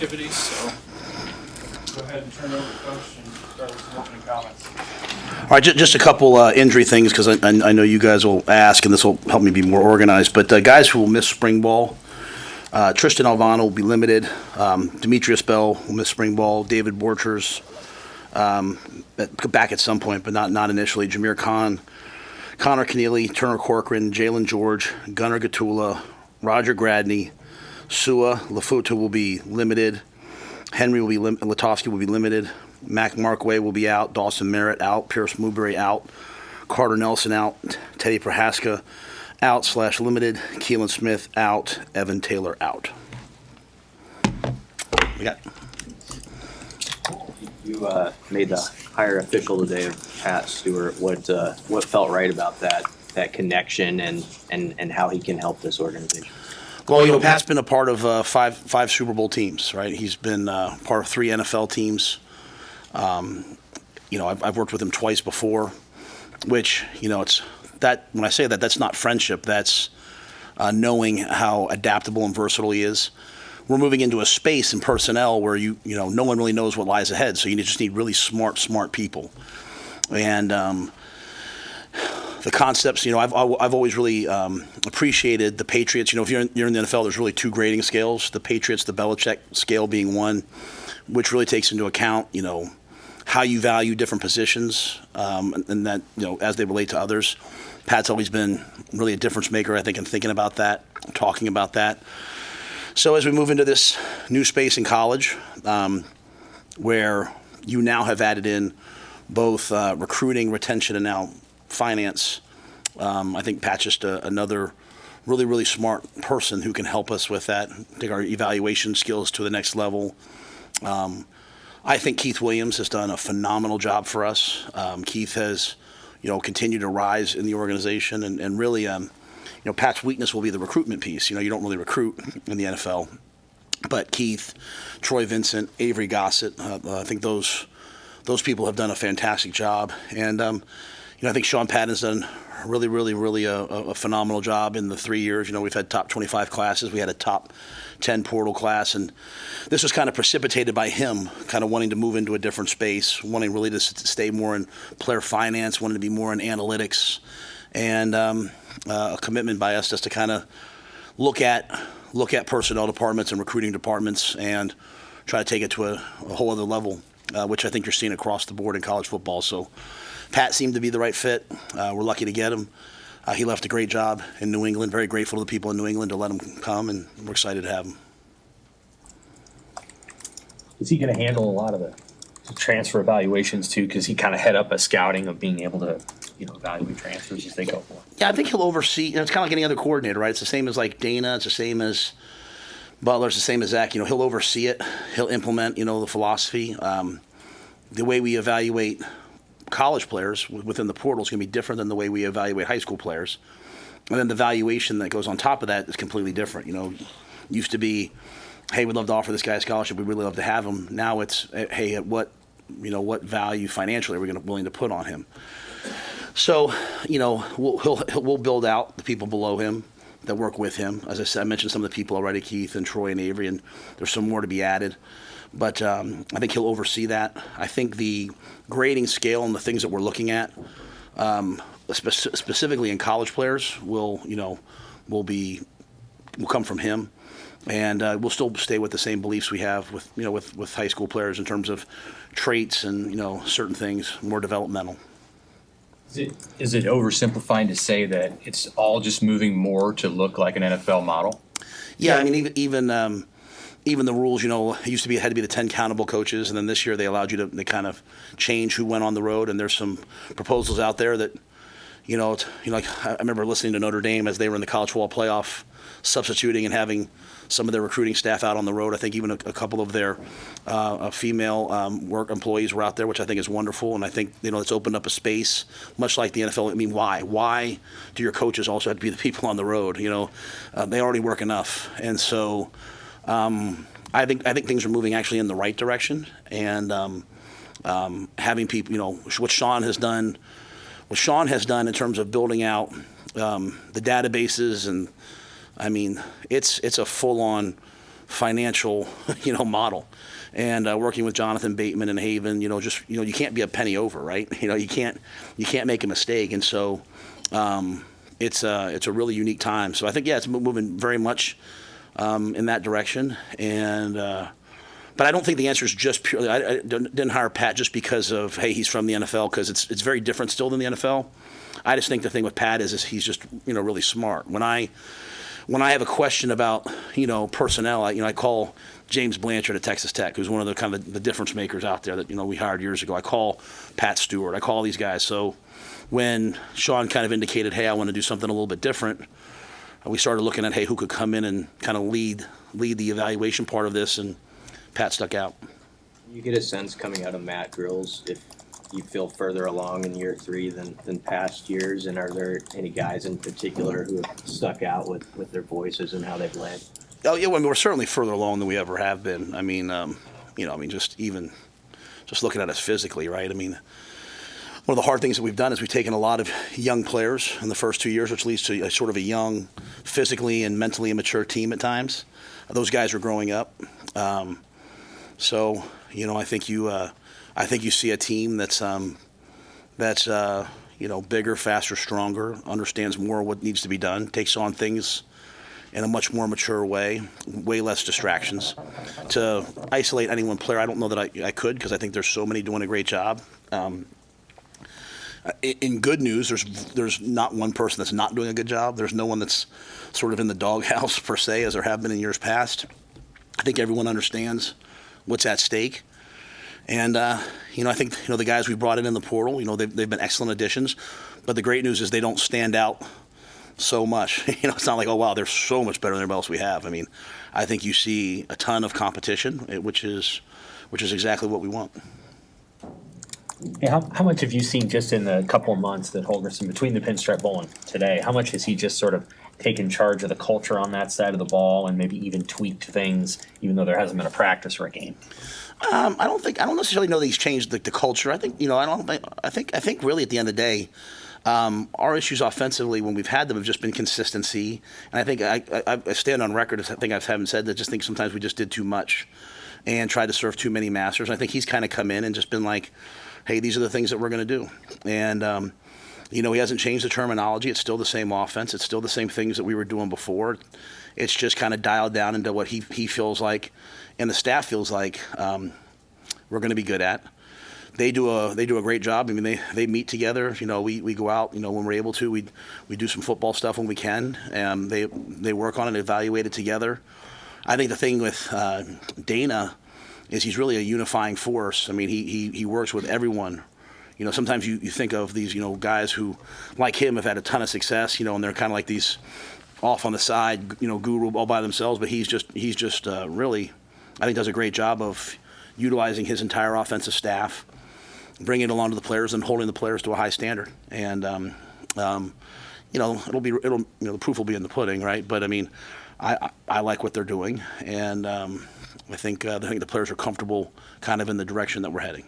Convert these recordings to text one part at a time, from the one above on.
activities, so go ahead and turn it over to Coach and start with some opening comments. All right, just a couple injury things, because I know you guys will ask, and this will help me be more organized. But guys who will miss spring ball, Tristan Alvano will be limited. Demetrius Bell will miss spring ball. David Borchers back at some point, but not initially. Jameer Khan, Connor Keneally, Turner Corcoran, Jalen George, Gunnar Gatula, Roger Gradney, Sua Lafuta will be limited. Henry will be Latofsky will be limited. Mac Markway will be out. Dawson Merritt out. Pierce Mooberry out. Carter Nelson out. Teddy Prohaska out / limited. Keelan Smith out. Evan Taylor out. We got. You made the hire official today of Pat Stewart. What felt right about that connection and how he can help this organization? Well, Pat's been a part of five Super Bowl teams, right? He's been part of 3 NFL teams. I've worked with him twice before, which, it's that when I say that, that's not friendship. That's knowing how adaptable and versatile he is. We're moving into a space in personnel where no one really knows what lies ahead. So you just need really smart people. And the concepts, I've always really appreciated the Patriots. If you're in the NFL, there's really 2 grading scales. The Patriots, the Belichick scale being one, which really takes into account, how you value different positions, and that, as they relate to others. Pat's always been really a difference maker, I think, in thinking about that, talking about that. So as we move into this new space in college, where you now have added in both recruiting, retention, and now finance, I think Pat's just another really, really smart person who can help us with that, take our evaluation skills to the next level. I think Keith Williams has done a phenomenal job for us. Keith has, continued to rise in the organization, and really, Pat's weakness will be the recruitment piece. You don't really recruit in the NFL, but Keith, Troy Vincent, Avery Gossett, I think those people have done a fantastic job, and I think Sean Patton's done really a phenomenal job in the 3 years. We've had top 25 classes. We had a top 10 portal class, and this was kind of precipitated by him kind of wanting to move into a different space, wanting really to stay more in player finance, wanting to be more in analytics, and a commitment by us just to kind of look at personnel departments and recruiting departments and try to take it to a whole other level, which I think you're seeing across the board in college football. So Pat seemed to be the right fit. We're lucky to get him. He left a great job in New England. Very grateful to the people in New England to let him come, and we're excited to have him. Is he going to handle a lot of the transfer evaluations too? Because he kind of head up a scouting of being able to, evaluate transfers as they go forward. Yeah, I think he'll oversee. It's kind of like any other coordinator, right? It's the same as like Dana. It's the same as Butler. It's the same as Zach. He'll oversee it. He'll implement, the philosophy. The way we evaluate college players within the portal is going to be different than the way we evaluate high school players. And then the valuation that goes on top of that is completely different. Used to be, hey, we'd love to offer this guy a scholarship. We'd really love to have him. Now it's, hey, at what value financially are we willing to put on him? So, we'll build out the people below him that work with him. As I said, I mentioned some of the people already, Keith and Troy and Avery, and there's some more to be added. But I think he'll oversee that. I think the grading scale and the things that we're looking at, specifically in college players, will come from him, and we'll still stay with the same beliefs we have with high school players in terms of traits and certain things, more developmental. Is it oversimplifying to say that it's all just moving more to look like an NFL model? Yeah, I mean, even the rules, it used to be it had to be the 10 countable coaches, and then this year they allowed you to kind of change who went on the road. And there's some proposals out there that, like I remember listening to Notre Dame as they were in the college football playoff, substituting and having some of their recruiting staff out on the road. I think even a couple of their female work employees were out there, which I think is wonderful. And I think it's opened up a space, much like the NFL. I mean, why? Why do your coaches also have to be the people on the road? They already work enough, and so. I think things are moving actually in the right direction, and having people, what Sean has done in terms of building out the databases, and I mean, it's a full-on financial, model. And working with Jonathan Bateman and Haven, you can't be a penny over, right? You can't make a mistake. And so it's a really unique time. So I think, it's moving very much in that direction. And but I don't think the answer is just purely. I didn't hire Pat just because of, hey, he's from the NFL, because it's very different still than the NFL. I just think the thing with Pat is he's just really smart. When I have a question about personnel, I call James Blanchard at Texas Tech, who's one of the kind of the difference makers out there that we hired years ago. I call Pat Stewart. I call these guys. So when Sean kind of indicated, hey, I want to do something a little bit different, we started looking at, hey, who could come in and kind of lead the evaluation part of this, and Pat stuck out. You get a sense coming out of Matt Grill's if you feel further along in year 3 than past years, and are there any guys in particular who have stuck out with their voices and how they've led? Oh yeah, we're certainly further along than we ever have been. Just looking at us physically, right? One of the hard things that we've done is we've taken a lot of young players in the first 2 years, which leads to a sort of a young, physically and mentally immature team at times. Those guys are growing up. So I think you see a team that's bigger, faster, stronger, understands more what needs to be done, takes on things in a much more mature way less distractions. To isolate any one player, I don't know that I could, because I think there's so many doing a great job. In good news, there's not one person that's not doing a good job. There's no one that's sort of in the doghouse per se, as there have been in years past. I think everyone understands what's at stake. And, I think, the guys we brought in the portal, they've been excellent additions. But the great news is they don't stand out so much. It's not like, oh, wow, they're so much better than everybody else we have. I think you see a ton of competition, which is exactly what we want. Yeah, how much have you seen just in the couple of months that Holgorsen, between the Pinstripe Bowl and today, how much has he just sort of taken charge of the culture on that side of the ball and maybe even tweaked things, even though there hasn't been a practice or a game? I don't necessarily know that he's changed the culture. I think really at the end of the day, our issues offensively when we've had them have just been consistency. And I think I stand on record as I think I haven't said that. I just think sometimes we just did too much and tried to serve too many masters. And I think he's kind of come in and just been like, hey, these are the things that we're going to do. And, he hasn't changed the terminology. It's still the same offense. It's still the same things that we were doing before. It's just kind of dialed down into what he feels like and the staff feels like we're going to be good at. They do a great job. They meet together. We go out. When we're able to, we do some football stuff when we can. They work on it, evaluate it together. I think the thing with Dana is he's really a unifying force. He works with everyone. Sometimes you think of these guys who, like him, have had a ton of success. And they're kind of like these off on the side, guru all by themselves. But he's just really, I think, does a great job of utilizing his entire offensive staff, bringing it along to the players, and holding the players to a high standard. And the proof will be in the pudding, right? But I like what they're doing, and I think the players are comfortable, kind of in the direction that we're heading.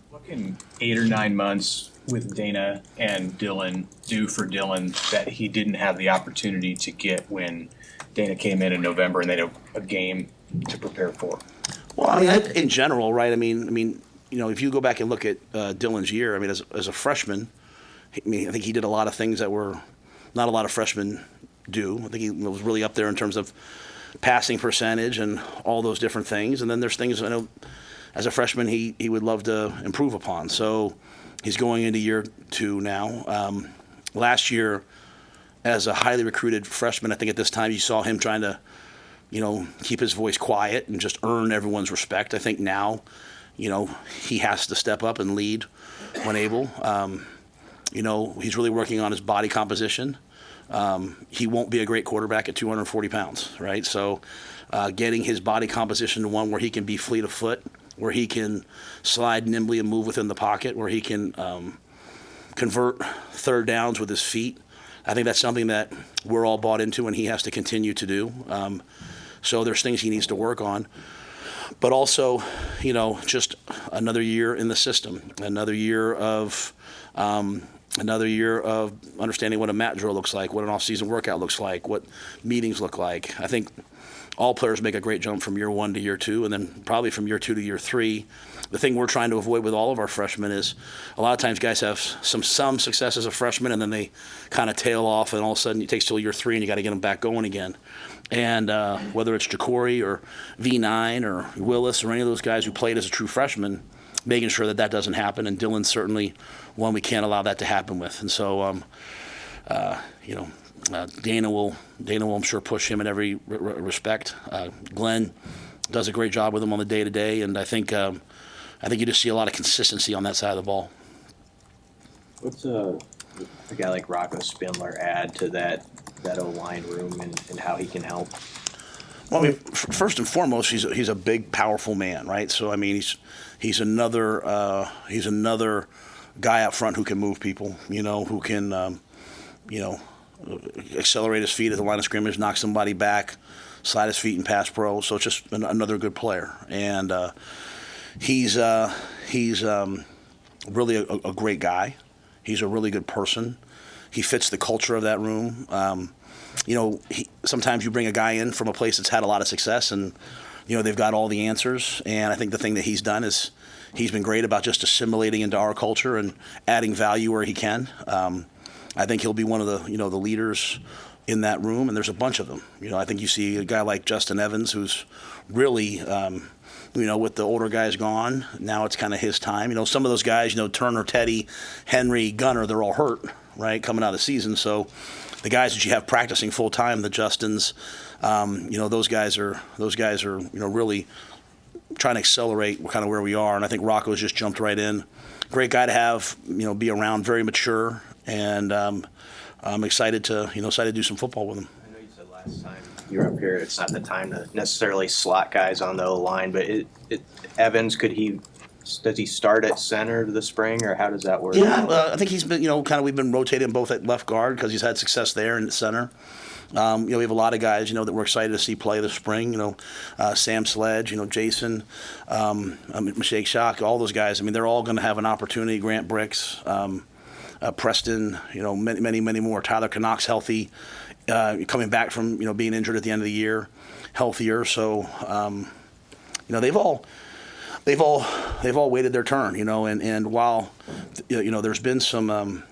What can 8 or 9 months with Dana and Dylan do for Dylan that he didn't have the opportunity to get when Dana came in November and they had a game to prepare for? Well, in general, right? If you go back and look at Dylan's year, as a freshman, I think he did a lot of things that were not a lot of freshmen do. I think he was really up there in terms of passing percentage and all those different things. And then there's things I know as a freshman he would love to improve upon. So he's going into year 2 now. Last year, as a highly recruited freshman, I think at this time you saw him trying to, keep his voice quiet and just earn everyone's respect. I think now, he has to step up and lead when able. He's really working on his body composition. He won't be a great quarterback at 240 pounds, right? So getting his body composition to one where he can be fleet of foot, where he can slide nimbly and move within the pocket, where he can convert third downs with his feet. I think that's something that we're all bought into and he has to continue to do. So there's things he needs to work on. But also, just another year in the system, another year of understanding what a mat drill looks like, what an off-season workout looks like, what meetings look like. I think all players make a great jump from year 1 to year 2, and then probably from year 2 to year 3. The thing we're trying to avoid with all of our freshmen is a lot of times guys have some success as a freshman, and then they kind of tail off, and all of a sudden it takes till year 3, and you got to get them back going again. And whether it's Jacory or V9 or Willis or any of those guys who played as a true freshman, making sure that doesn't happen. And Dylan's certainly one we can't allow that to happen with. And so, Dana will, I'm sure, push him in every respect. Glenn does a great job with him on the day-to-day, and I think you just see a lot of consistency on that side of the ball. What's a guy like Rocco Spindler add to that O-line room and how he can help? Well, I mean, first and foremost, he's a big, powerful man, right? So I mean, he's another guy up front who can move people, who can accelerate his feet at the line of scrimmage, knock somebody back, slide his feet and pass pro. So it's just another good player, and he's really a great guy. He's a really good person. He fits the culture of that room. Sometimes you bring a guy in from a place that's had a lot of success, and they've got all the answers. And I think the thing that he's done is he's been great about just assimilating into our culture and adding value where he can. I think he'll be one of the the leaders in that room, and there's a bunch of them. I think you see a guy like Justin Evans, who's really with the older guys gone, now it's kind of his time. Some of those guys, Turner, Teddy, Henry, Gunner, they're all hurt, right, coming out of the season. So the guys that you have practicing full time, the Justins, those guys are really trying to accelerate kind of where we are. And I think Rocco's just jumped right in. Great guy to have, be around, very mature, and I'm excited to do some football with him. I know you said last time you were up here, it's not the time to necessarily slot guys on the O-line, but Evans, does he start at center this spring, or how does that work? Yeah, I think he's been, we've been rotating both at left guard because he's had success there and at center. We have a lot of guys, that we're excited to see play this spring. Sam Sledge, Jason, Mashake Shock, all those guys. I mean, they're all going to have an opportunity. Grant Bricks, Preston, many more. Tyler Canucks healthy, coming back from being injured at the end of the year, healthier. So they've all waited their turn, and while there's been some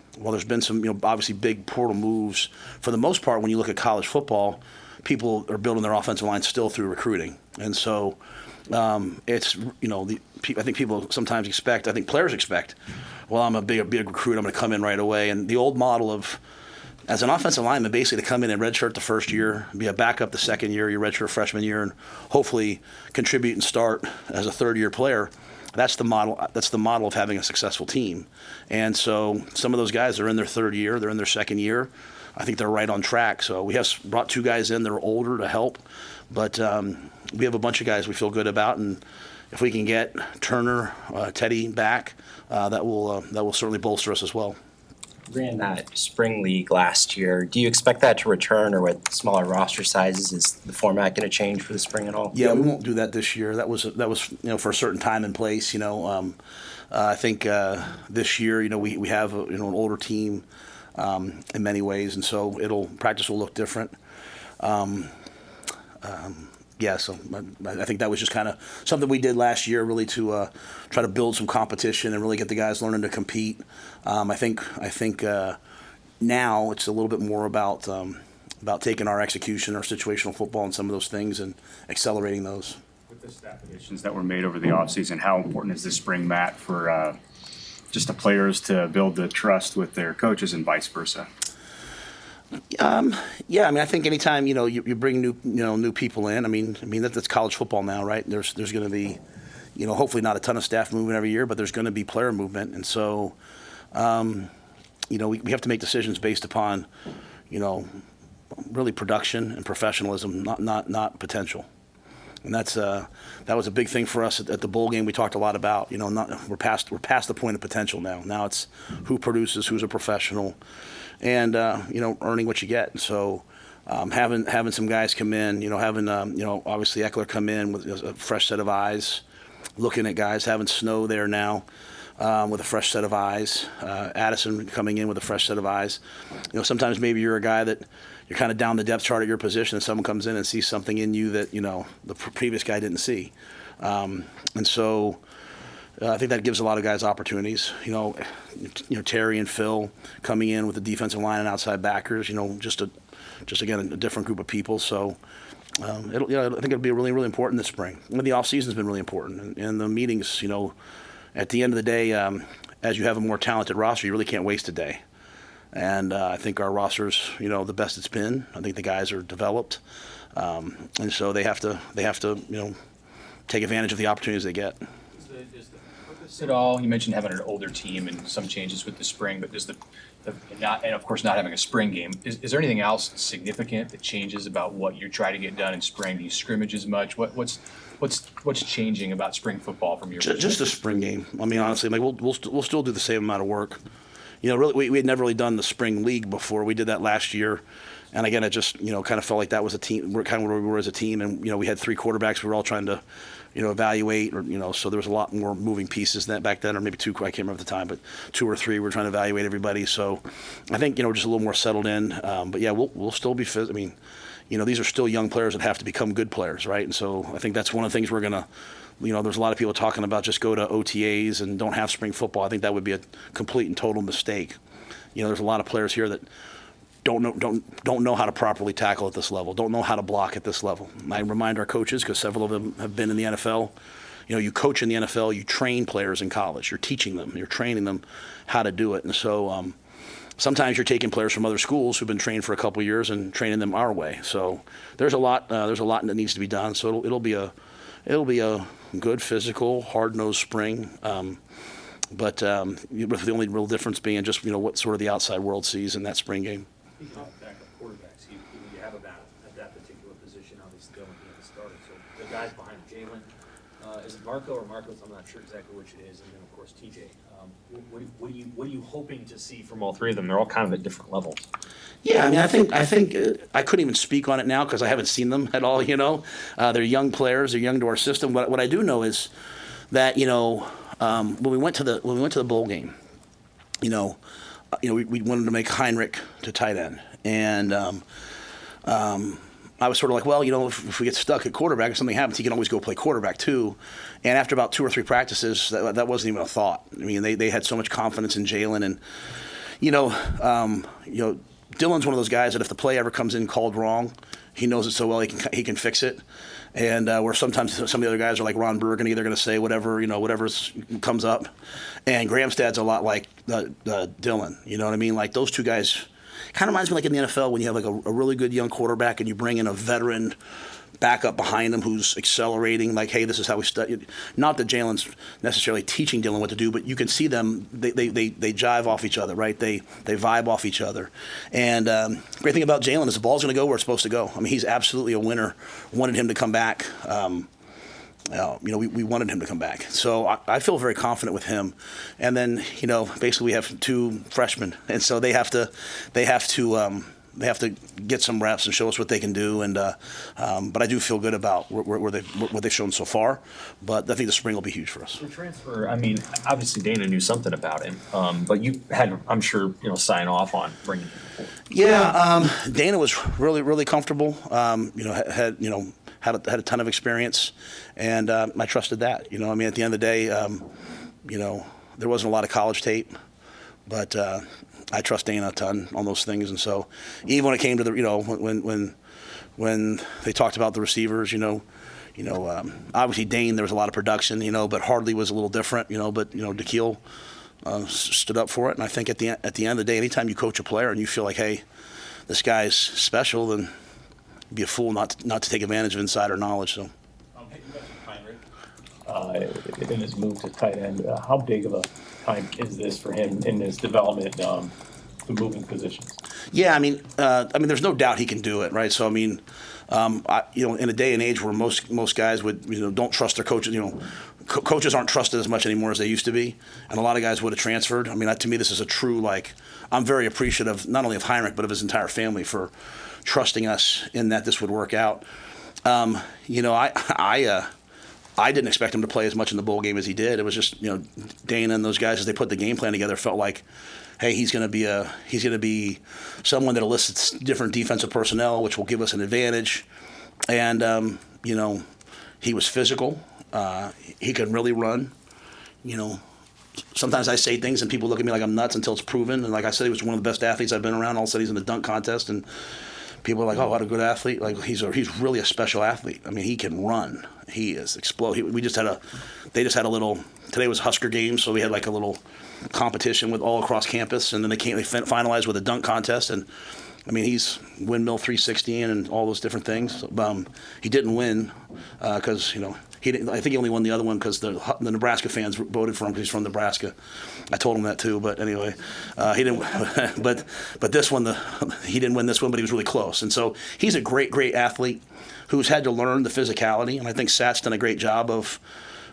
obviously big portal moves, for the most part when you look at college football, people are building their offensive line still through recruiting. And so it's I think people sometimes expect, I think players expect, well, I'm a big recruit, I'm going to come in right away. And the old model of, as an offensive lineman, basically to come in and redshirt the first year, be a backup the second year, your redshirt freshman year, and hopefully contribute and start as a third-year player. That's the model. That's the model of having a successful team. And so some of those guys are in their third year, they're in their second year. I think they're right on track. So we have brought 2 guys in that are older to help, but we have a bunch of guys we feel good about, and if we can get Turner, Teddy back, that will certainly bolster us as well. Ran that spring league last year. Do you expect that to return, or with smaller roster sizes, is the format going to change for the spring at all? Yeah, we won't do that this year. That was for a certain time and place. I think this year we have an older team in many ways, and so practice will look different. So I think that was just kind of something we did last year, really to try to build some competition and really get the guys learning to compete. I think now it's a little bit more about taking our execution, our situational football, and some of those things, and accelerating those. With the staff additions that were made over the offseason, how important is this spring, Matt, for just the players to build the trust with their coaches and vice versa? I think anytime you bring new people in, I mean that's college football now, right? There's going to be hopefully not a ton of staff movement every year, but there's going to be player movement, and so we have to make decisions based upon really production and professionalism, not potential. And that was a big thing for us at the bowl game. We talked a lot about we're past the point of potential now. Now it's who produces, who's a professional, and earning what you get. And so having some guys come in, having obviously Ekeler come in with a fresh set of eyes, looking at guys, having Snow there now, with a fresh set of eyes. Addison coming in with a fresh set of eyes. Sometimes maybe you're a guy that you're kind of down the depth chart at your position, and someone comes in and sees something in you that the previous guy didn't see. And so I think that gives a lot of guys opportunities. Terry and Phil coming in with the defensive line and outside backers. Just again a different group of people. So I think it'll be really, really important this spring. And the off season's been really important, and the meetings. At the end of the day, as you have a more talented roster, you really can't waste a day. And I think our roster's the best it's been. I think the guys are developed, and so they have to take advantage of the opportunities they get. Is the purpose at all? You mentioned having an older team and some changes with the spring, but does and of course not having a spring game. Is there anything else significant that changes about what you're trying to get done in spring? Do you scrimmage as much? What's changing about spring football from your perspective? Just a spring game. I mean, honestly, we'll still do the same amount of work. Really, we had never really done the spring league before. We did that last year. And again, it just, kind of felt like that was a team. We're kind of where we were as a team. And, we had 3 quarterbacks we were all trying to, evaluate. Or, so there was a lot more moving pieces than back then, or maybe 2, I can't remember at the time, but 2 or 3 we were trying to evaluate everybody. So I think, we're just a little more settled in. But yeah, we'll still be I mean, these are still young players that have to become good players, right? And so I think that's one of the things we're going to, there's a lot of people talking about just go to OTAs and don't have spring football. I think that would be a complete and total mistake. There's a lot of players here that don't know how to properly tackle at this level, don't know how to block at this level. And I remind our coaches, because several of them have been in the NFL, you coach in the NFL, you train players in college, you're teaching them, you're training them how to do it. And so sometimes you're taking players from other schools who've been trained for a couple of years and training them our way. So there's a lot that needs to be done. So it'll be a good physical, hard-nosed spring. But with the only real difference being just what sort of the outside world sees in that spring game. Speaking of backup quarterbacks, you have a battle at that particular position. Obviously, Dylan being the starter. So the guys behind Jalen, is it Marco or Marcos? I'm not sure exactly which it is, and then of course TJ. What are you hoping to see from all 3 of them? They're all kind of at different levels. Yeah, I mean, I think I couldn't even speak on it now because I haven't seen them at all. They're young players. They're young to our system. What I do know is that when we went to the bowl game, we wanted to make Heinrich to tight end, and I was sort of like, well, if we get stuck at quarterback, if something happens, he can always go play quarterback too. And after about 2 or 3 practices, that wasn't even a thought. I mean, they had so much confidence in Jalen, and Dylan's one of those guys that if the play ever comes in called wrong, he knows it so well he can fix it. And where sometimes some of the other guys are like Ron Burgundy, they're going to say whatever comes up. And Gramstad's a lot like Dylan. You know what I mean? Like those 2 guys kind of reminds me like in the NFL when you have like a really good young quarterback and you bring in a veteran backup behind him who's accelerating, like, hey, this is how we study. Not that Jalen's necessarily teaching Dylan what to do, but you can see them, they jive off each other, right? They vibe off each other. And great thing about Jalen is the ball's going to go where it's supposed to go. I mean, he's absolutely a winner. Wanted him to come back. We wanted him to come back. So I feel very confident with him. And then, basically we have 2 freshmen. And so they have to get some reps and show us what they can do, and but I do feel good about what they've shown so far. But I think the spring will be huge for us. The transfer, I mean, obviously Dana knew something about him, but you had, I'm sure, sign off on bringing him forward. Yeah, Dana was really, really comfortable. Had a ton of experience, and I trusted that. At the end of the day, there wasn't a lot of college tape, but. I trust Dana a ton on those things, and so even when it came to the when they talked about the receivers, obviously Dane, there was a lot of production, but Hardley was a little different, but DeKeel stood up for it, and I think at the end of the day, anytime you coach a player and you feel like, hey, this guy's special, then you'd be a fool not to take advantage of insider knowledge. So. You mentioned Heinrich in his move to tight end. How big of a time is this for him in his development, the moving positions? Yeah, I mean, there's no doubt he can do it, right? So, in a day and age where most guys would, don't trust their coaches, coaches aren't trusted as much anymore as they used to be, and a lot of guys would have transferred. I mean, to me, this is a true, I'm very appreciative not only of Heinrich but of his entire family for trusting us in that this would work out. I didn't expect him to play as much in the bowl game as he did. It was just, Dana and those guys, as they put the game plan together, felt like, hey, he's going to be someone that elicits different defensive personnel, which will give us an advantage. And he was physical. He can really run. Sometimes I say things and people look at me like I'm nuts until it's proven. And like I said, he was one of the best athletes I've been around. All of a sudden, he's in the dunk contest, and people are like, "Oh, what a good athlete!" Like he's really a special athlete. I mean, he can run. He is explode. They just had a little. Today was Husker games, so we had like a little competition with all across campus, and then they finalized with a dunk contest. And I mean, he's windmill 360 and all those different things. He didn't win because he didn't, I think he only won the other one because the Nebraska fans voted for him because he's from Nebraska. I told him that too, but anyway, he didn't. But this one, he didn't win this one, but he was really close. And so he's a great athlete who's had to learn the physicality. And I think Sat's done a great job of.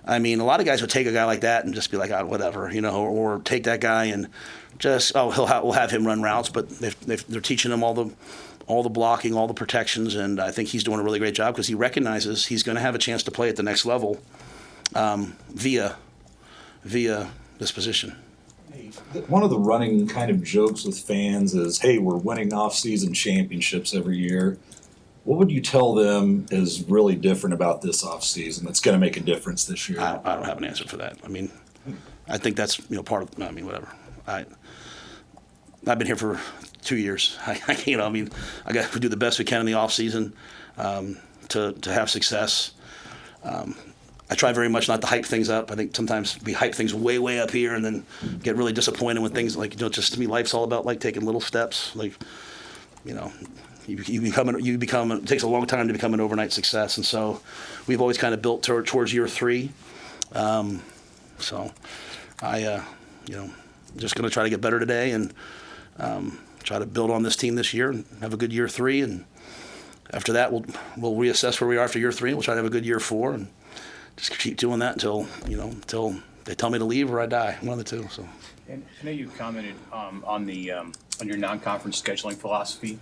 I mean, a lot of guys would take a guy like that and just be like, oh, whatever, or take that guy and just we'll have him run routes, but they're teaching him all the blocking, all the protections, and I think he's doing a really great job because he recognizes he's going to have a chance to play at the next level via this position. One of the running kind of jokes with fans is, hey, we're winning off-season championships every year. What would you tell them is really different about this off-season that's going to make a difference this year? I don't have an answer for that. I mean, I think that's part of. I mean, whatever. I've been here for 2 years. I got to do the best we can in the off-season to have success. I try very much not to hype things up. I think sometimes we hype things way up here and then get really disappointed when things just to me, life's all about like taking little steps. Like, you become. It takes a long time to become an overnight success, and so we've always kind of built towards year 3. So I, just going to try to get better today and try to build on this team this year and have a good year 3, and after that we'll reassess where we are after year 3. And we'll try to have a good year 4, and just keep doing that until they tell me to leave or I die, one of the two. So. And I know you commented on your non-conference scheduling philosophy.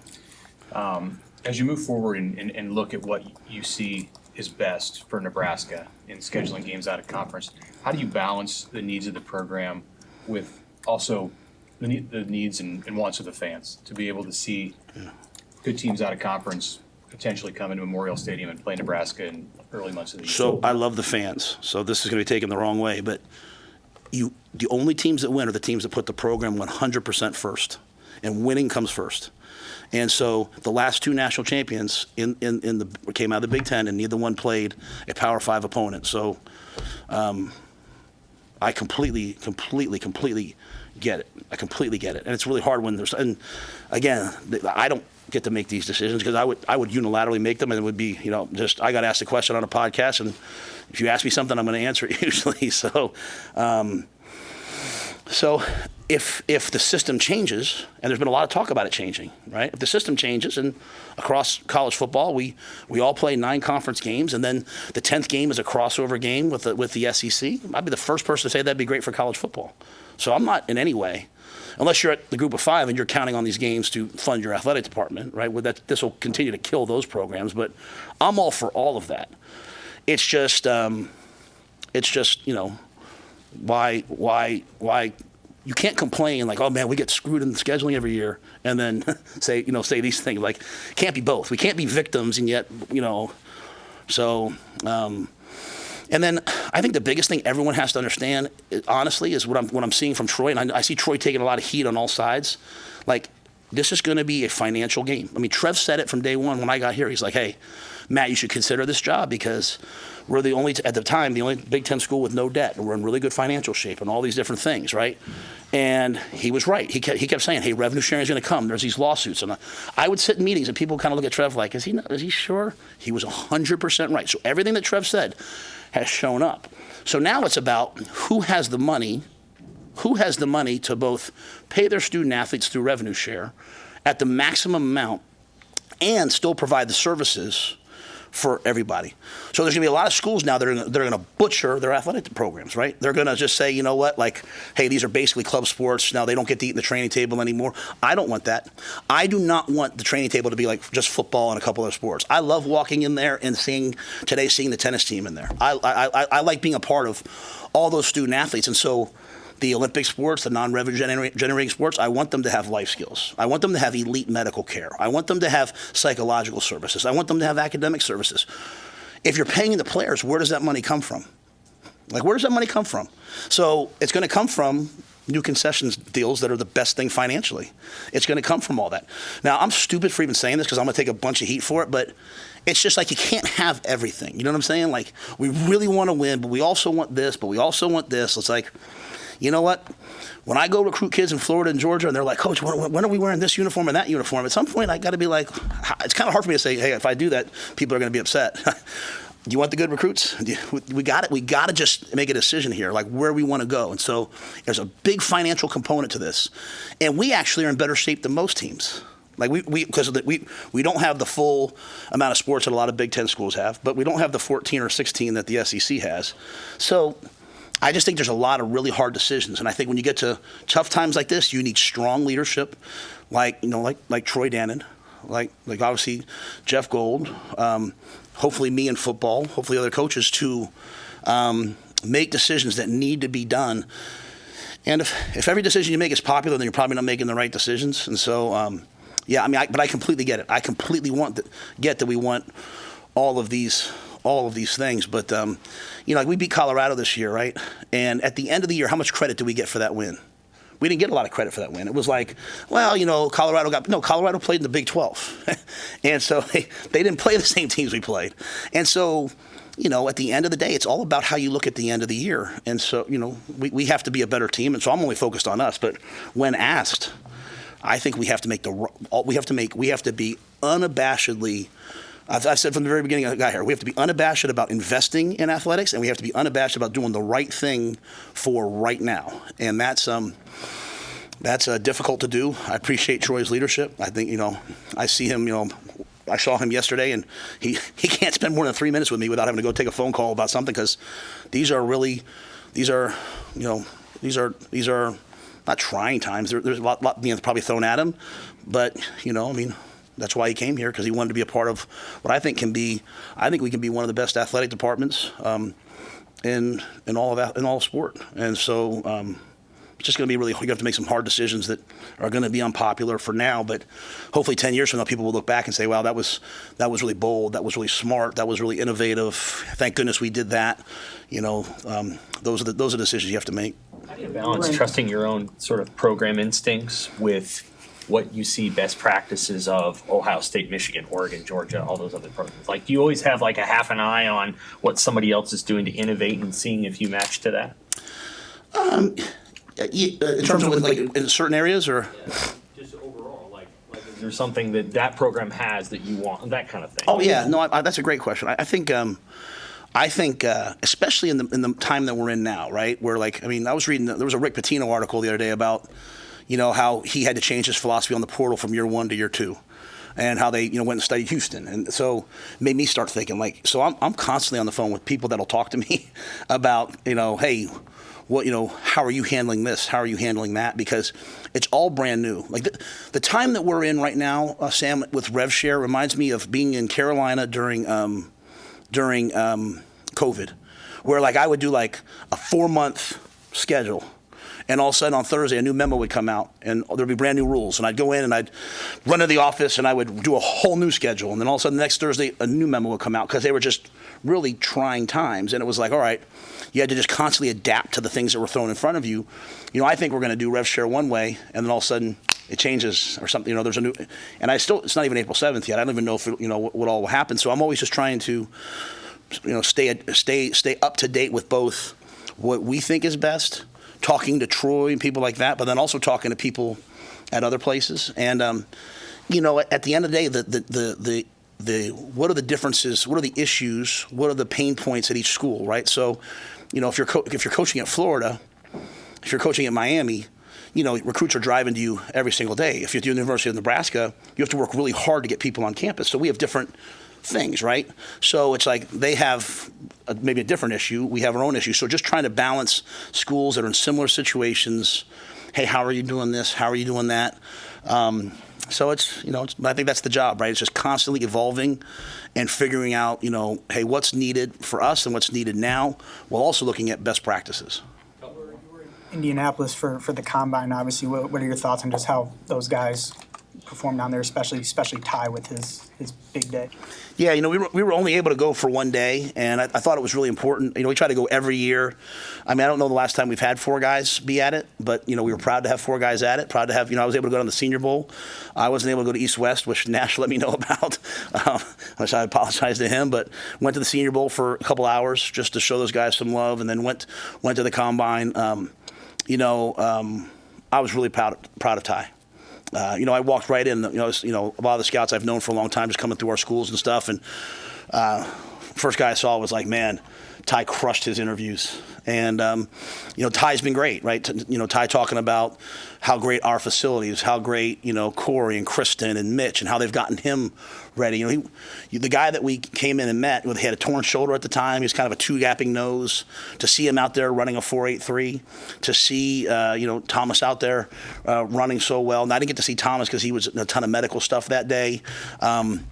As you move forward and look at what you see is best for Nebraska in scheduling games out of conference, how do you balance the needs of the program with also the needs and wants of the fans to be able to see good teams out of conference potentially come into Memorial Stadium and play Nebraska in early months of the year? So I love the fans. So this is going to be taken the wrong way, but the only teams that win are the teams that put the program 100% first, and winning comes first. And so the last 2 national champions came out of the Big Ten, and neither one played a Power 5 opponent. So I completely get it. I completely get it. And it's really hard when there's, and again, I don't get to make these decisions because I would unilaterally make them, and it would be, just I got asked a question on a podcast, and if you ask me something, I'm going to answer it usually. So, if the system changes, and there's been a lot of talk about it changing, right? If the system changes, and across college football, we all play 9 conference games, and then the 10th game is a crossover game with the SEC, I'd be the first person to say that'd be great for college football. So I'm not in any way, unless you're at the group of 5 and you're counting on these games to fund your athletic department, right? This will continue to kill those programs, but I'm all for all of that. It's just why you can't complain like, oh man, we get screwed in the scheduling every year, and then say these things like, it can't be both. We can't be victims and yet, so. And then I think the biggest thing everyone has to understand, honestly, is what I'm seeing from Troy, and I see Troy taking a lot of heat on all sides. Like, this is going to be a financial game. I mean, Trev said it from day one when I got here. He's like, hey, Matt, you should consider this job because we're the only Big Ten school with no debt, and we're in really good financial shape and all these different things, right? And he was right. He kept saying, hey, revenue sharing is going to come. There's these lawsuits. And I would sit in meetings and people kind of look at Trev like, is he sure? He was 100% right. So everything that Trev said has shown up. So now it's about who has the money to both pay their student athletes through revenue share at the maximum amount and still provide the services for everybody. So there's going to be a lot of schools now that are going to butcher their athletic programs, right? They're going to just say, you know what, like, hey, these are basically club sports. Now they don't get to eat in the training table anymore. I don't want that. I do not want the training table to be like just football and a couple other sports. I love walking in there and seeing the tennis team in there. I like being a part of all those student athletes. And so the Olympic sports, the non-revenue generating sports, I want them to have life skills. I want them to have elite medical care. I want them to have psychological services. I want them to have academic services. If you're paying the players, where does that money come from? Like, where does that money come from? So it's going to come from new concessions deals that are the best thing financially. It's going to come from all that. Now, I'm stupid for even saying this because I'm going to take a bunch of heat for it, but it's just like you can't have everything. You know what I'm saying? Like, we really want to win, but we also want this, but we also want this. It's like, you know what? When I go recruit kids in Florida and Georgia, and they're like, Coach, when are we wearing this uniform and that uniform? At some point, I got to be like, it's kind of hard for me to say, hey, if I do that, people are going to be upset. Do you want the good recruits? We got it. We got to just make a decision here, like where we want to go. And so there's a big financial component to this, and we actually are in better shape than most teams. Like because we don't have the full amount of sports that a lot of Big Ten schools have, but we don't have the 14 or 16 that the SEC has. So I just think there's a lot of really hard decisions, and I think when you get to tough times like this, you need strong leadership, like Troy Dannon, like obviously Jeff Gold, hopefully me in football, hopefully other coaches to make decisions that need to be done. And if every decision you make is popular, then you're probably not making the right decisions. And so, yeah, I mean, but I completely get it. I completely get that we want all of these things, but like we beat Colorado this year, right? And at the end of the year, how much credit do we get for that win? We didn't get a lot of credit for that win. It was like, well, Colorado played in the Big 12, and so they didn't play the same teams we played, and so at the end of the day, it's all about how you look at the end of the year, and so we have to be a better team, and so I'm only focused on us, but when asked, I think we have to be unabashedly. I've said from the very beginning I got here, we have to be unabashed about investing in athletics, and we have to be unabashed about doing the right thing for right now. And that's difficult to do. I appreciate Troy's leadership. I think, I see him, I saw him yesterday, and he can't spend more than 3 minutes with me without having to go take a phone call about something, because these are not trying times. There's a lot being probably thrown at him, but, that's why he came here, because he wanted to be a part of what I think we can be one of the best athletic departments in all sport. And so it's just going to be you have to make some hard decisions that are going to be unpopular for now, but hopefully 10 years from now, people will look back and say, wow, that was really bold, that was really smart, that was really innovative. Thank goodness we did that. Those are the decisions you have to make. How do you balance trusting your own sort of program instincts with what you see best practices of Ohio State, Michigan, Oregon, Georgia, all those other programs? Like, do you always have like a half an eye on what somebody else is doing to innovate and seeing if you match to that? In terms of like in certain areas, or just overall, like is there something that program has that you want, that kind of thing? Oh yeah, no, that's a great question. I think especially in the time that we're in now, right? Where I was reading, there was a Rick Pitino article the other day about how he had to change his philosophy on the portal from year 1 to year 2, and how they went and studied Houston, and so it made me start thinking so I'm constantly on the phone with people that'll talk to me about hey, what how are you handling this? How are you handling that? Because it's all brand new. Like the time that we're in right now, Sam, with RevShare reminds me of being in Carolina during COVID, where I would do a 4-month schedule. And all of a sudden on Thursday, a new memo would come out, and there'd be brand new rules. And I'd go in and I'd run to the office and I would do a whole new schedule. And then all of a sudden next Thursday, a new memo would come out, because they were just really trying times. And it was like, all right, you had to just constantly adapt to the things that were thrown in front of you. I think we're going to do RevShare one way, and then all of a sudden it changes or something. There's a new, and it's not even April 7th yet. I don't even know if what all will happen. So I'm always just trying to, stay up to date with both what we think is best, talking to Troy and people like that, but then also talking to people at other places. And at the end of the day, the what are the differences? What are the issues? What are the pain points at each school, right? So, if you're coaching at Florida, if you're coaching at Miami, recruits are driving to you every single day. If you're at the University of Nebraska, you have to work really hard to get people on campus. So we have different things, right? So it's like they have maybe a different issue. We have our own issue. So just trying to balance schools that are in similar situations. Hey, how are you doing this? How are you doing that? So it's, I think that's the job, right? It's just constantly evolving and figuring out, hey, what's needed for us and what's needed now, while also looking at best practices. Indianapolis for the combine, obviously. What are your thoughts on just how those guys perform down there, especially Ty with his big day? Yeah, we were only able to go for one day, and I thought it was really important. We try to go every year. I mean, I don't know the last time we've had 4 guys be at it, but, we were proud to have 4 guys at it. Proud to have, I was able to go to the Senior Bowl. I wasn't able to go to East-West, which Nash let me know about, which I apologize to him, but went to the Senior Bowl for a couple hours just to show those guys some love, and then went to the Combine. I was really proud of Ty. I walked right in. A lot of the scouts I've known for a long time, just coming through our schools and stuff. And first guy I saw was like, man, Ty crushed his interviews. And Ty's been great, right? Ty talking about how great our facilities, how great Corey and Kristen and Mitch, and how they've gotten him ready. The guy that we came in and met with, he had a torn shoulder at the time. He was kind of a 2-gapping nose. To see him out there running a 4.83, to see Thomas out there running so well. And I didn't get to see Thomas because he was in a ton of medical stuff that day. I'm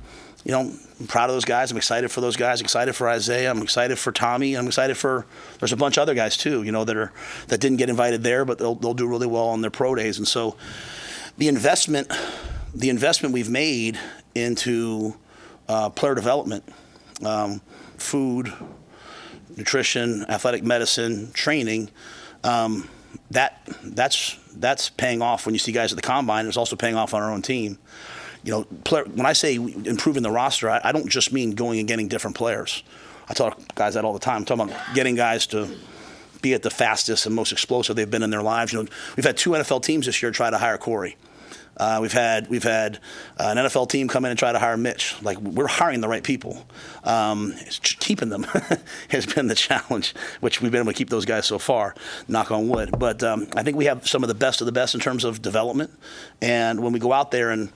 proud of those guys. I'm excited for those guys. Excited for Isaiah. I'm excited for Tommy. I'm excited for. There's a bunch of other guys too, that didn't get invited there, but they'll do really well on their pro days. And so, the investment we've made into player development, food, nutrition, athletic medicine, training, that's paying off when you see guys at the combine. It's also paying off on our own team. When I say improving the roster, I don't just mean going and getting different players. I tell guys that all the time. I'm talking about getting guys to be at the fastest and most explosive they've been in their lives. We've had 2 NFL teams this year try to hire Corey. We've had an NFL team come in and try to hire Mitch. Like, we're hiring the right people. It's keeping them has been the challenge, which we've been able to keep those guys so far, knock on wood. But I think we have some of the best in terms of development. And when we go out there and,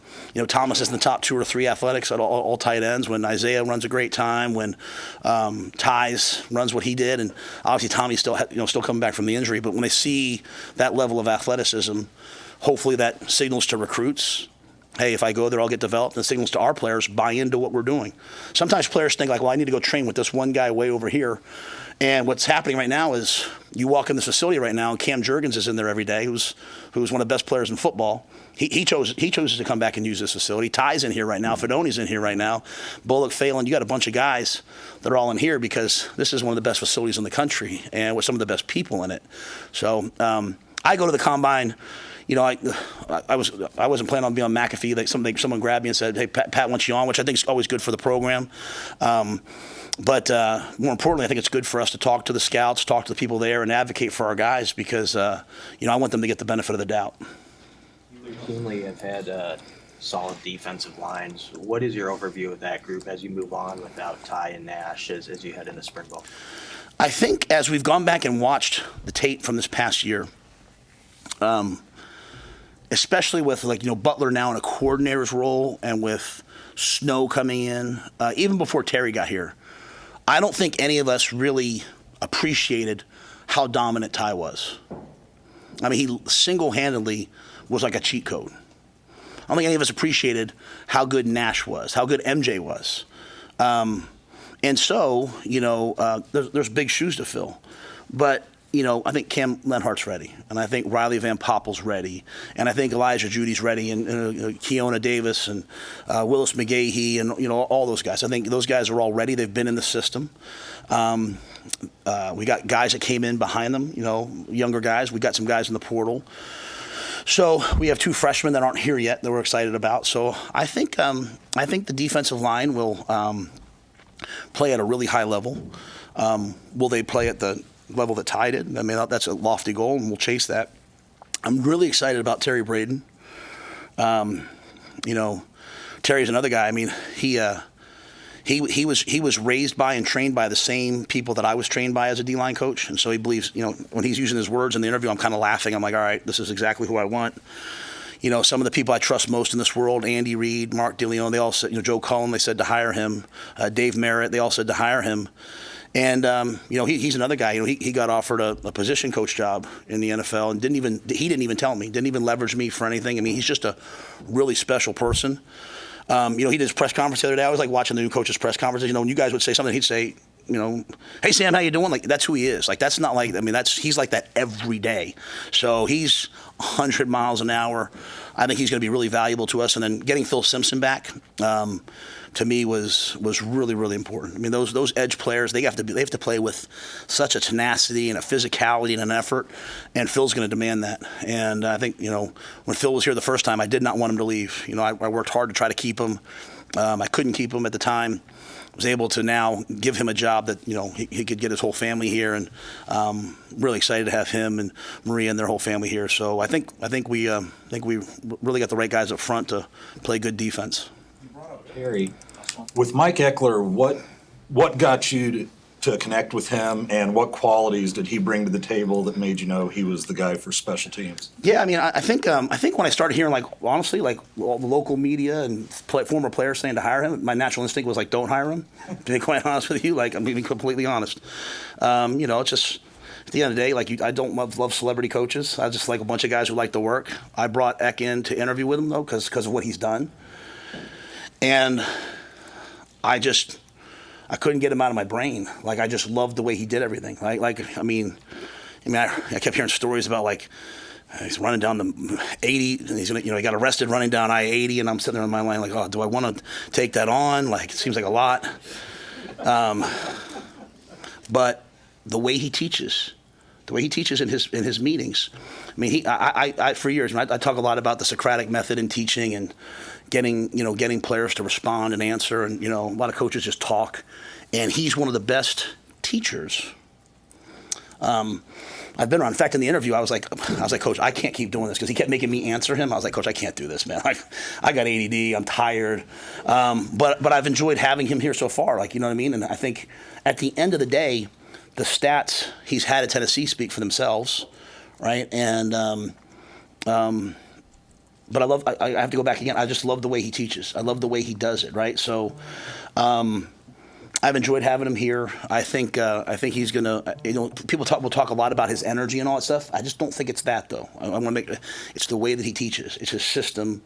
Thomas is in the top 2 or 3 athletics at all tight ends, when Isaiah runs a great time, when Ty's runs what he did, and obviously Tommy's still coming back from the injury, but when they see that level of athleticism, hopefully that signals to recruits, hey, if I go there, I'll get developed, and signals to our players, buy into what we're doing. Sometimes players think like, well, I need to go train with this one guy way over here. And what's happening right now is you walk in this facility right now, and Cam Jurgens is in there every day, who's one of the best players in football. He chose to come back and use this facility. Ty's in here right now. Fedoni's in here right now. Bullock, Phelan, you got a bunch of guys that are all in here because this is one of the best facilities in the country and with some of the best people in it. So I go to the combine. I wasn't planning on being on McAfee. Like someone grabbed me and said, "Hey, Pat wants you on," which I think is always good for the program. But more importantly, I think it's good for us to talk to the scouts, talk to the people there, and advocate for our guys because I want them to get the benefit of the doubt. You routinely have had solid defensive lines. What is your overview of that group as you move on without Ty and Nash as you head into spring ball? I think as we've gone back and watched the tape from this past year, especially with Butler now in a coordinator's role and with Snow coming in, even before Terry got here, I don't think any of us really appreciated how dominant Ty was. I mean, he single-handedly was like a cheat code. I don't think any of us appreciated how good Nash was, how good MJ was. And so, there's big shoes to fill. But I think Cam Lenhart's ready, and I think Riley Van Poppel's ready, and I think Elijah Judy's ready, and Keona Davis and Willis McGahee, and all those guys. I think those guys are all ready. They've been in the system. We got guys that came in behind them, younger guys. We got some guys in the portal. So we have 2 freshmen that aren't here yet that we're excited about. So I think the defensive line will play at a really high level. Will they play at the level that Ty did? I mean, that's a lofty goal, and we'll chase that. I'm really excited about Terry Braden. Terry's another guy. I mean, he was raised by and trained by the same people that I was trained by as a D-line coach, and so he believes, when he's using his words in the interview, I'm kind of laughing. I'm like, all right, this is exactly who I want. some of the people I trust most in this world, Andy Reid, Mark DeLeon, they all said, Joe Cullen, they said to hire him. Dave Merritt, they all said to hire him. And, he's another guy. He got offered a position coach job in the NFL and he didn't even tell me, didn't even leverage me for anything. I mean, he's just a really special person. He did his press conference the other day. I was like watching the new coach's press conferences. When you guys would say something, he'd say, hey Sam, how you doing? Like, that's who he is. Like, that's not like, he's like that every day. So he's 100 miles an hour. I think he's going to be really valuable to us. And then getting Phil Simpson back, to me was really, really important. I mean, those edge players, they have to play with such a tenacity and a physicality and an effort, and Phil's going to demand that. And I think, when Phil was here the first time, I did not want him to leave. I worked hard to try to keep him. I couldn't keep him at the time. I was able to now give him a job that he could get his whole family here, and really excited to have him and Maria and their whole family here. So I think we really got the right guys up front to play good defense. Harry, with Mike Ekeler, what got you to connect with him, and what qualities did he bring to the table that made you know he was the guy for special teams? Yeah, I think when I started hearing, honestly, all the local media and former players saying to hire him, my natural instinct was don't hire him. To be quite honest with you, I'm being completely honest. It's just at the end of the day, I don't love celebrity coaches. I just like a bunch of guys who like to work. I brought Eck in to interview with him though, because of what he's done, and I couldn't get him out of my brain. I just loved the way he did everything. I kept hearing stories about he's running down the 80, and he got arrested running down I-80, and I'm sitting there in my mind oh, do I want to take that on? It seems like a lot. But the way he teaches in his meetings. I for years, I talk a lot about the Socratic method in teaching and getting players to respond and answer, and a lot of coaches just talk, and he's one of the best teachers I've been around. In fact, in the interview, I was like, Coach, I can't keep doing this, because he kept making me answer him. I was like, Coach, I can't do this, man. I got ADD. I'm tired. But I've enjoyed having him here so far. You know what I mean? And I think at the end of the day, the stats he's had at Tennessee speak for themselves, right? And but I have to go back again. I just love the way he teaches. I love the way he does it, right? So I've enjoyed having him here. I think he's gonna. People will talk a lot about his energy and all that stuff. I just don't think it's that though. I want to make it's the way that he teaches. It's his system.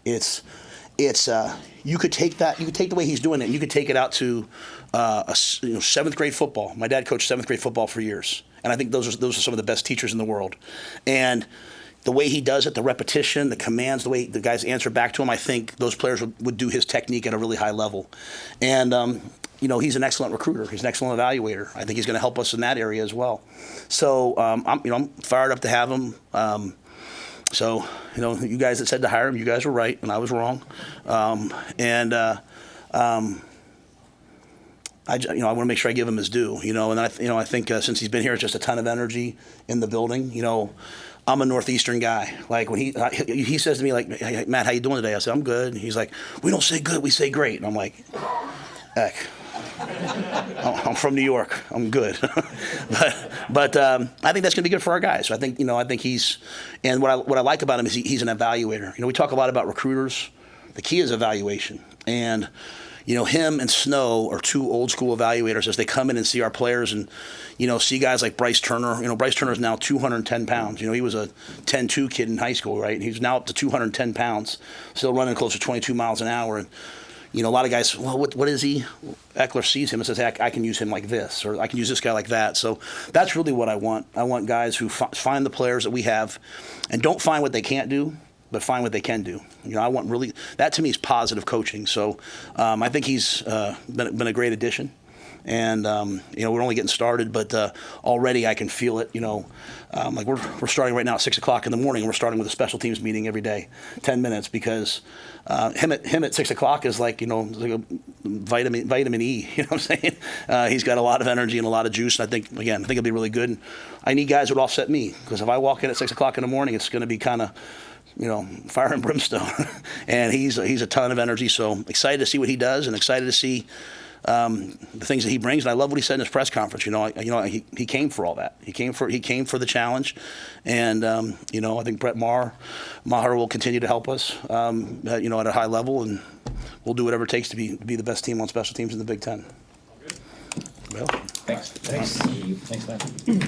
It's you could take that. You could take the way he's doing it, and you could take it out to seventh grade football. My dad coached seventh grade football for years, and I think those are some of the best teachers in the world. And the way he does it, the repetition, the commands, the way the guys answer back to him, I think those players would do his technique at a really high level. And he's an excellent recruiter. He's an excellent evaluator. I think he's going to help us in that area as well. So I'm fired up to have him. So you guys that said to hire him, you guys were right, and I was wrong. I want to make sure I give him his due. And I think since he's been here, it's just a ton of energy in the building. I'm a Northeastern guy. When he says to me, hey, Matt, how you doing today? I said, I'm good. And he's like, we don't say good, we say great. And I'm like, heck, I'm from New York. I'm good. but I think that's going to be good for our guys. So I think he's, and what I like about him is he's an evaluator. We talk a lot about recruiters. The key is evaluation. And him and Snow are two old school evaluators as they come in and see our players and, see guys like Bryce Turner. Bryce Turner is now 210 pounds. He was a 10-2 kid in high school, right? He's now up to 210 pounds, still running close to 22 miles an hour. And, a lot of guys, well, what is he? Ekeler sees him and says, hey, I can use him like this, or I can use this guy like that. So that's really what I want. I want guys who find the players that we have and don't find what they can't do, but find what they can do. I want really, that to me is positive coaching. So I think he's been a great addition. And, we're only getting started, but already I can feel it, we're starting right now at 6 o'clock in the morning, and we're starting with a special teams meeting every day, 10 minutes, because him at 6 o'clock is like a vitamin E, you know what I'm saying? He's got a lot of energy and a lot of juice, and I think it'll be really good. And I need guys that would offset me, because if I walk in at 6 o'clock in the morning, it's going to be kind of, fire and brimstone. And he's a ton of energy, so excited to see what he does, and excited to see the things that he brings. And I love what he said in his press conference. He came for all that. He came for the challenge, and I think Brett Maher will continue to help us, at a high level, and we'll do whatever it takes to be the best team on special teams in the Big Ten. Well, Thanks, man.